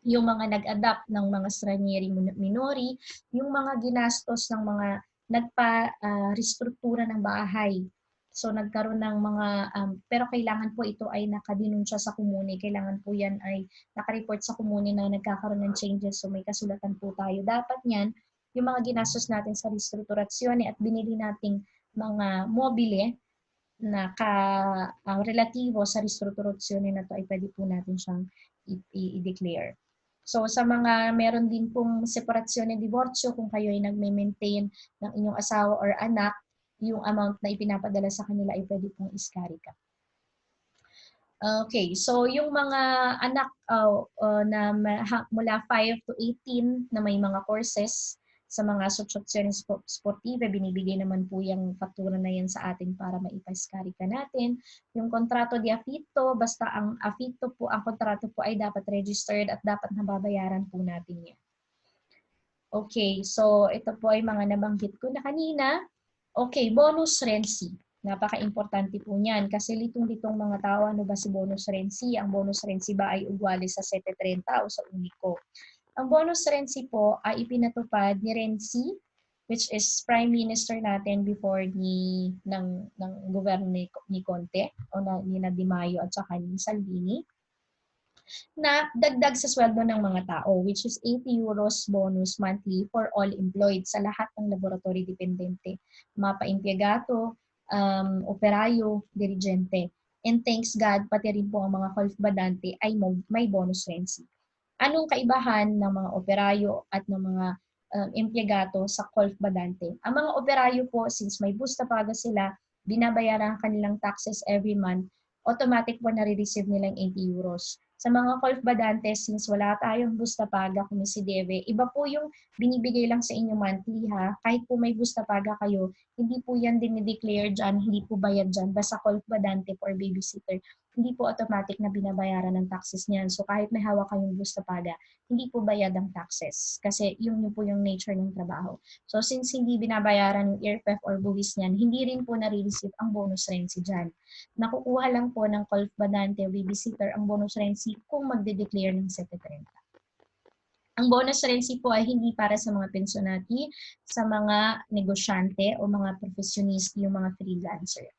Yung mga nag-adapt ng mga stranieri minori, yung mga ginastos ng mga nagpa-restruktura ng bahay. So nagkaroon ng mga, pero kailangan po ito ay nakadinunsya sa komune. Kailangan po yan ay nakareport sa komune na nagkakaroon ng changes. So may kasulatan po tayo. Dapat yan, yung mga ginastos natin sa restrukturasyon at binili nating mga mobile na relatibo sa restrukturasyon na to ay pwede po natin siyang i-declare. So sa mga meron din pong separasyon ng divorcio, kung kayo ay nagme-maintain ng inyong asawa or anak, yung amount na ipinapadala sa kanila ay pwede pong iskarika. Okay, so yung mga anak na mula 5 to 18 na may mga courses, sa mga asosasyon sportive, binibigay naman po yung faktura na yan sa atin para maipaskarika natin. Yung kontrato di affitto, basta ang affitto po, ang kontrato po ay dapat registered at dapat nababayaran po natin yan. Okay, so ito po ay mga nabanggit ko na kanina. Okay, bonus rensi. Napaka-importante po niyan kasi litong-litong mga tao, ano ba si bonus rensi? Ang bonus rensi ba ay ugwali sa 730 o sa Unico? Ang bonus rensi po ay ipinatupad ni Renzi, which is Prime Minister natin before ng gobyerno ni Conte o ni Di Maio at saka ni Salvini, na dagdag sa sweldo ng mga tao, which is 80 euros bonus monthly for all employed sa lahat ng laboratory dependente, mga pa-impiegato, operayo, dirigente. And thanks God, pati rin po ang mga Colf Badante ay may bonus rensi. Anong kaibahan ng mga operayo at ng mga impiegato sa Colf Badante? Ang mga operayo po, since may busta paga sila, binabayaran ang kanilang taxes every month, automatic po nare-receive nilang 80 euros. Sa mga Colf Badante, since wala tayong busta paga kung si Deve, iba po yung binibigay lang sa inyo monthly ha. Kahit po may busta paga kayo, hindi po yan dinideclare dyan, hindi po bayad dyan. Basta Colf Badante for babysitter, hindi po automatic na binabayaran ng taxes niyan. So kahit may hawak kayong busta paga, hindi po bayad ang taxes. Kasi yun po yung nature ng trabaho. So since hindi binabayaran yung ERPEF or buwis niyan, hindi rin po nare-receive ang bonus rensi dyan. Nakukuha lang po ng Colf Badante o babysitter ang bonus rensi kung magde-declare ng 730. Ang bonus rensi po ay hindi para sa mga pensionati, sa mga negosyante o mga professionist, yung mga freelancer.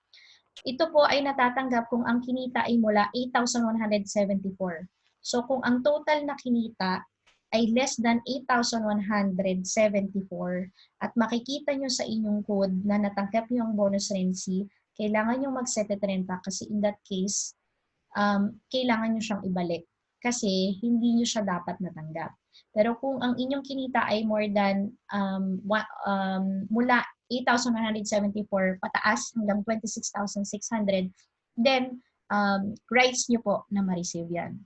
Ito po ay natatanggap kung ang kinita ay mula 8,174. So kung ang total na kinita ay less than 8,174 at makikita nyo sa inyong code na natanggap nyo ang bonus rensi, kailangan nyo mag-730 kasi in that case, kailangan nyo siyang ibalik kasi hindi nyo siya dapat natanggap. Pero kung ang inyong kinita ay more than mula 8,174 pataas hanggang 26,600, then rights nyo po na ma-receive yan.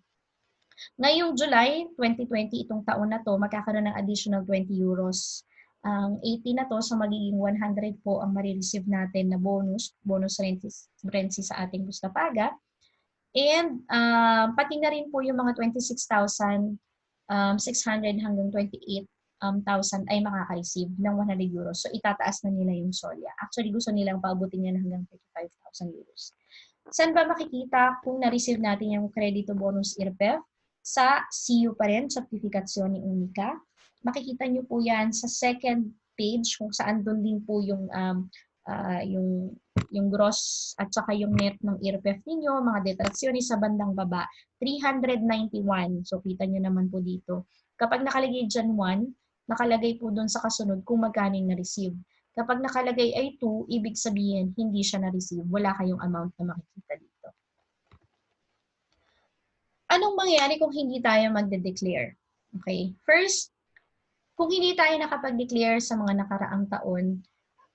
Ngayong July 2020, itong taon na to, magkakaroon ng additional 20 euros Ang 80 na to, so magiging 100 po ang marireceive natin na bonus rent sa ating Bustapaga. And pati na rin po yung mga 26,600 hanggang 28,000 ay makaka-receive ng 100 euros. So itataas na nila yung SOLYA. Actually, gusto nilang paabutin yan hanggang 35,000 euros. Saan ba makikita kung na-receive natin yung Credito Bonus IRPEF? Sa CU pa rin, Certificazione Unica. Makikita nyo po yan sa second page kung saan doon din po yung gross at saka yung net ng IRPEF ninyo, mga detraksyon sa bandang baba, 391. So, kita nyo naman po dito. Kapag nakalagay dyan 1, nakalagay po doon sa kasunod kung magkano yung na-receive. Kapag nakalagay ay 2, ibig sabihin, hindi siya na-receive. Wala kayong amount na makikita dito. Anong mangyayari kung hindi tayo magde-declare? Okay. First, kung hindi tayo nakapag-declare sa mga nakaraang taon,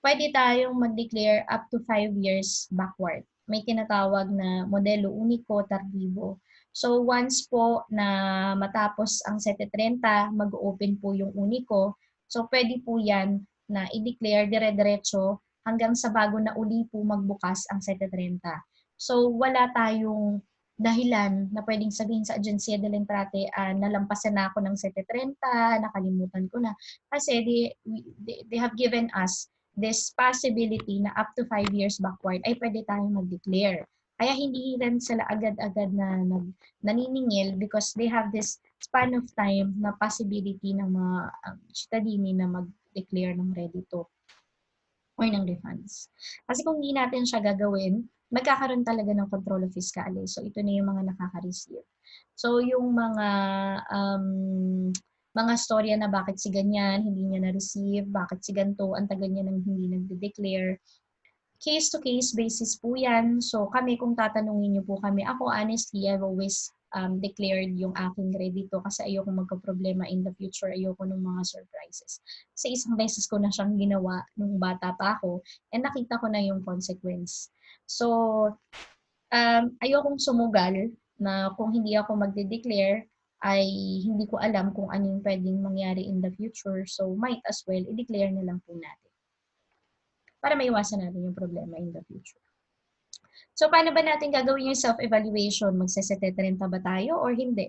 pwede tayong mag-declare up to 5 years backward. May tinatawag na modelo unico tardivo. So once po na matapos ang 730, mag-open po yung unico. So pwede po yan na i-declare dire-diretso hanggang sa bago na uli po magbukas ang 730. So wala tayong dahilan na pwedeng sabihin sa Agencia del Entrate, nalampasan na ako ng 730, nakalimutan ko na. Kasi they have given us this possibility na up to 5 years backward ay pwede tayong mag-declare. Kaya hindi rin sila agad-agad na naniningil because they have this span of time na possibility ng mga citadini na mag-declare ng redito or ng refunds. Kasi kung hindi natin siya gagawin, magkakaroon talaga ng control of fiscales. So ito na yung mga nakaka-receive. So yung mga storya na bakit si ganyan, hindi niya na-receive, bakit si ganito, ang tagal niya nang hindi nagde-declare. Case-to-case basis po yan. So kami, kung tatanungin niyo po kami, ako honestly, I've always declared yung aking credito kasi ayoko magka-problema in the future, ayoko ng mga surprises. Kasi isang beses ko na siyang ginawa nung bata pa ako and nakita ko na yung consequence. So, ayokong sumugal na kung hindi ako magde-declare ay hindi ko alam kung ano yung pwedeng mangyari in the future. So, might as well, i-declare na lang po natin para maiwasan natin yung problema in the future. So, paano ba natin gagawin yung self-evaluation? Magsesetetrenta ba tayo or hindi?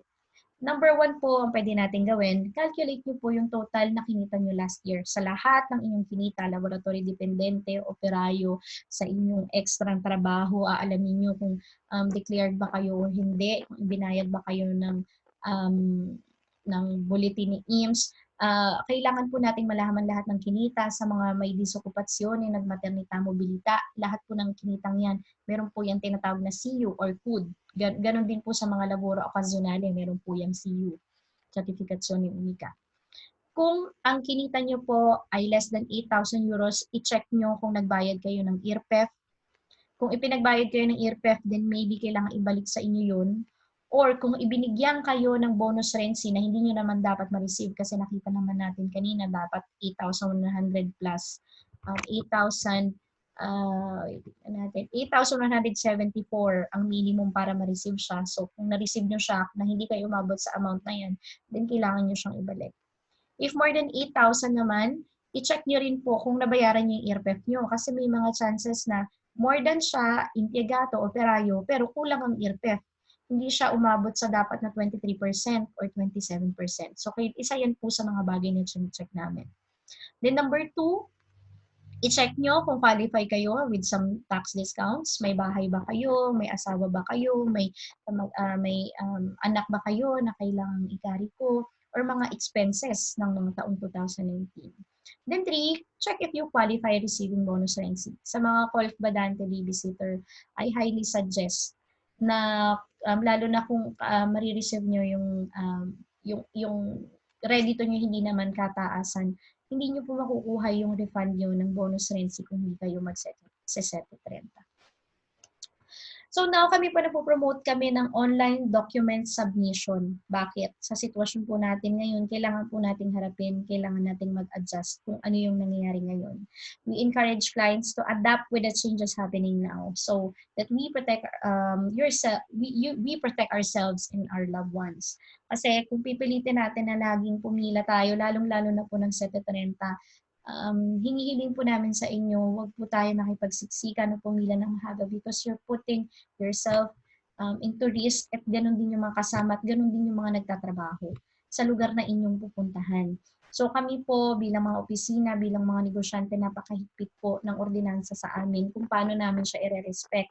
Number 1 po ang pwede natin gawin, calculate nyo po yung total na kinita nyo last year. Sa lahat ng inyong kinita, laboratory dependente, operayo, sa inyong extra trabaho, aalamin nyo kung declared ba kayo o hindi, kung ibinayad ba kayo ng bulletin ni IMSS. Kailangan po nating malaman lahat ng kinita sa mga may disokupasyon, nagmaternita, mobilita, lahat po ng kinitang yan. Meron po yan tinatawag na CU or CUD. Ganon din po sa mga laboro okasyonale, meron po yung CU, Certificazione Unica. Kung ang kinita nyo po ay less than 8,000 euros, i-check nyo kung nagbayad kayo ng IRPEF. Kung ipinagbayad kayo ng IRPEF, then maybe kailangan ibalik sa inyo yun. Or kung ibinigyan kayo ng bonus rensi na hindi nyo naman dapat ma-receive kasi nakita naman natin kanina dapat 8,100 plus 8,174 ang minimum para ma-receive siya. So kung na-receive nyo siya na hindi kayo umabot sa amount na yan, then kailangan nyo siyang ibalik. If more than 8,000 naman, i-check nyo rin po kung nabayaran nyo yung IRPEF nyo kasi may mga chances na more than siya, impiegato, operayo, pero kulang ang IRPEF. Hindi siya umabot sa dapat na 23% or 27%. So, isa yan po sa mga bagay na check namin. Then number 2, i-check nyo kung qualify kayo with some tax discounts. May bahay ba kayo? May asawa ba kayo? May anak ba kayo na kailangang ikariko? Or mga expenses ng mga taong 2019. Then 3, check if you qualify receiving bonus rensi. Sa mga Colf Badante babysitter, I highly suggest na lalo na kung marireceive nyo yung redito nyo hindi naman kataasan, hindi nyo po makukuha yung refund nyo ng bonus rensi kung hindi kayo mag-730. So now kami po napopromote kami ng online document submission. Bakit? Sa sitwasyon po natin ngayon, kailangan po nating harapin, kailangan nating mag-adjust kung ano yung nangyayari ngayon. We encourage clients to adapt with the changes happening now so that we protect we protect ourselves and our loved ones. Kasi kung pipilitin natin na laging pumila tayo, lalong-lalo na po ng 730, Hinihiling po namin sa inyo, huwag po tayo makipagsiksikan o pumila ng mahaba because you're putting yourself into risk at ganun din yung mga kasama at ganun din yung mga nagtatrabaho sa lugar na inyong pupuntahan. So kami po bilang mga opisina, bilang mga negosyante, napakahigpit po ng ordinansa sa amin kung paano namin siya i-respect.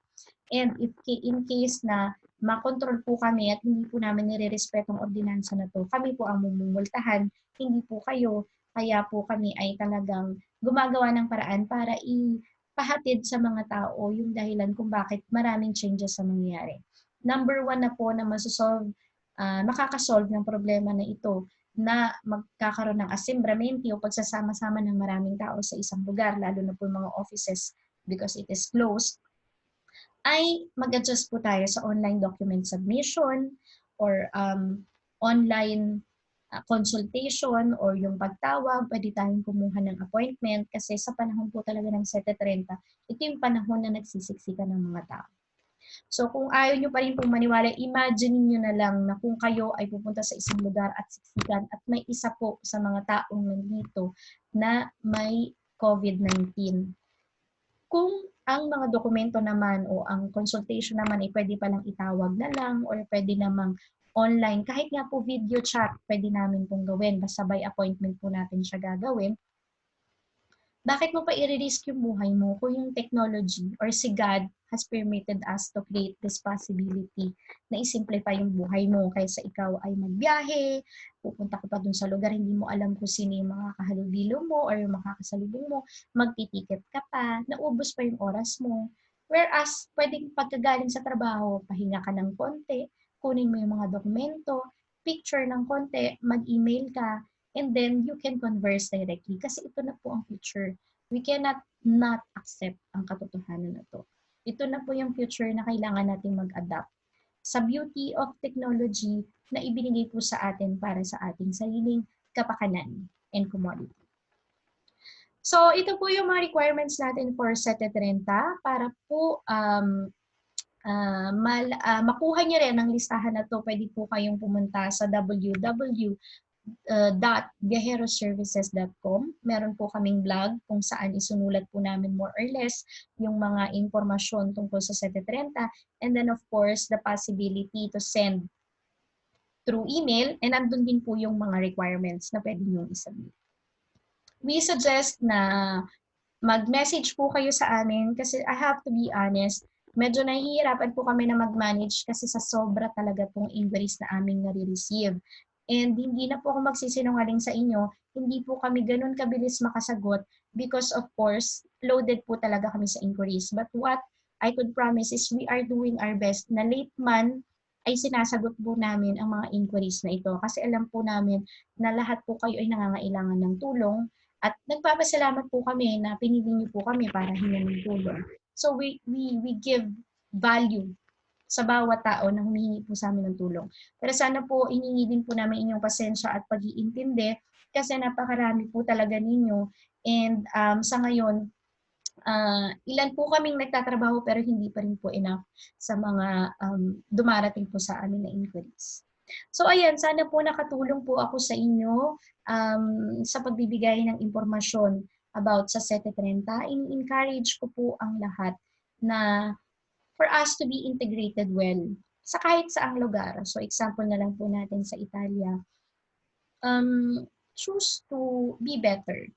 And if in case na makontrol po kami at hindi po namin nire-respeto ang ordinansa na to, kami po ang mumumultahan, hindi po kayo. Kaya po kami ay talagang gumagawa ng paraan para ipahatid sa mga tao yung dahilan kung bakit maraming changes sa mangyayari. Number one na po na makakasolve ng problema na ito na magkakaroon ng assembramento o pagsasama-sama ng maraming tao sa isang lugar, lalo na po mga offices because it is closed, ay mag-adjust po tayo sa online document submission or online consultation or yung pagtawag, pwede tayong kumuha ng appointment kasi sa panahon po talaga ng 7:30, ito yung panahon na nagsisiksikan ng mga tao. So kung ayaw nyo pa rin pong maniwala, imagine niyo na lang na kung kayo ay pupunta sa isang lugar at siksikan at may isa po sa mga taong nandito na may COVID-19. Kung ang mga dokumento naman o ang consultation naman ay pwede palang itawag na lang or pwede namang online, kahit nga po video chat, pwede namin pong gawin. Basta by appointment po natin siya gagawin. Bakit mo pa i-risk yung buhay mo kung yung technology or si God has permitted us to create this possibility na isimplify yung buhay mo kaysa ikaw ay magbiyahe, pupunta ka pa dun sa lugar, hindi mo alam kung sino yung makakahalubilo mo or yung makakasalubong mo, magtitiket ka pa, naubos pa yung oras mo. Whereas, pwedeng pagkagaling sa trabaho, pahinga ka ng konti, kunin mo yung mga dokumento, picture ng konti, mag-email ka, and then you can converse directly kasi ito na po ang future. We cannot not accept ang katotohanan na to. Ito na po yung future na kailangan natin mag-adapt sa beauty of technology na ibinigay po sa atin para sa ating sariling kapakanan and commodity. So, ito po yung mga requirements natin for SETE30 para po makuha niyo rin ang listahan na to. Pwede po kayong pumunta sa www.viajeroservices.com. Meron po kaming blog kung saan isunulat po namin more or less yung mga impormasyon tungkol sa SETE30 and then of course the possibility to send through email and nandun din po yung mga requirements na pwede nyo isubmit. We suggest na mag-message po kayo sa amin kasi I have to be honest, medyo nahihirapan po kami na mag-manage kasi sa sobra talaga pong inquiries na aming nare-receive. And hindi na po ako magsisinungaling sa inyo, hindi po kami ganun kabilis makasagot because of course, loaded po talaga kami sa inquiries. But what I could promise is we are doing our best na late man ay sinasagot po namin ang mga inquiries na ito kasi alam po namin na lahat po kayo ay nangangailangan ng tulong at nagpapasalamat po kami na pinili niyo po kami para hingin ng tulong. So we give value sa bawat tao na humihingi po sa amin ng tulong. Pero sana po iningi din po namin inyong pasensya at pag-iintindi kasi napakarami po talaga ninyo. And sa ngayon, ilan po kaming nagtatrabaho pero hindi pa rin po enough sa mga dumarating po sa amin na inquiries. So ayan, sana po nakatulong po ako sa inyo sa pagbibigay ng impormasyon about sa SETE30. In-encourage ko po ang lahat na for us to be integrated well sa kahit saang lugar. So example na lang po natin sa Italia, choose to be better.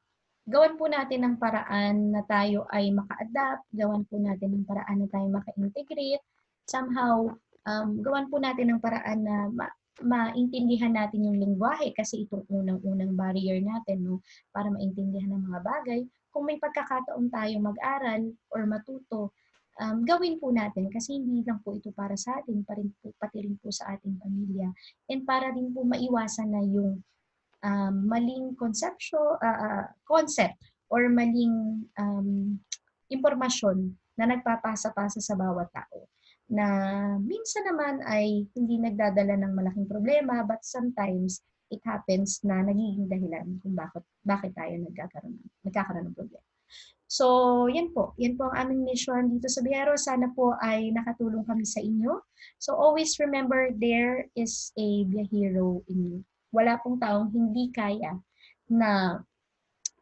Gawan po natin ng paraan na tayo ay maka-adapt, gawan po natin ng paraan na tayo maka-integrate, somehow, gawan po natin ng paraan na maintindihan natin yung lingwahe kasi ito unang barrier natin no, para maintindihan ng mga bagay. Kung may pagkakataon tayo mag-aral or matuto, gawin po natin kasi hindi lang po ito para sa atin, pati rin po sa ating pamilya. And para rin po maiwasan na yung maling concept or maling impormasyon na nagpapasa-pasa sa bawat tao na minsan naman ay hindi nagdadala ng malaking problema but sometimes it happens na nagiging dahilan kung bakit tayo nagkakaroon ng problema. So, yan po. Yan po ang aming mission dito sa Biyahero. Sana po ay nakatulong kami sa inyo. So, always remember there is a Biyahero in you. Wala pong taong hindi kaya na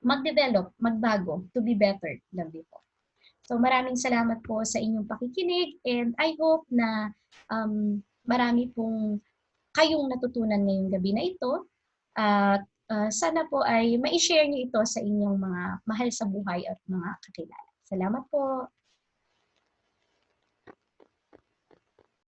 mag-develop, magbago, to be better lang din po. So maraming salamat po sa inyong pakikinig and I hope na marami pong kayong natutunan ngayong gabi na ito at sana po ay ma-share niyo ito sa inyong mga mahal sa buhay at mga kakilala. Salamat po.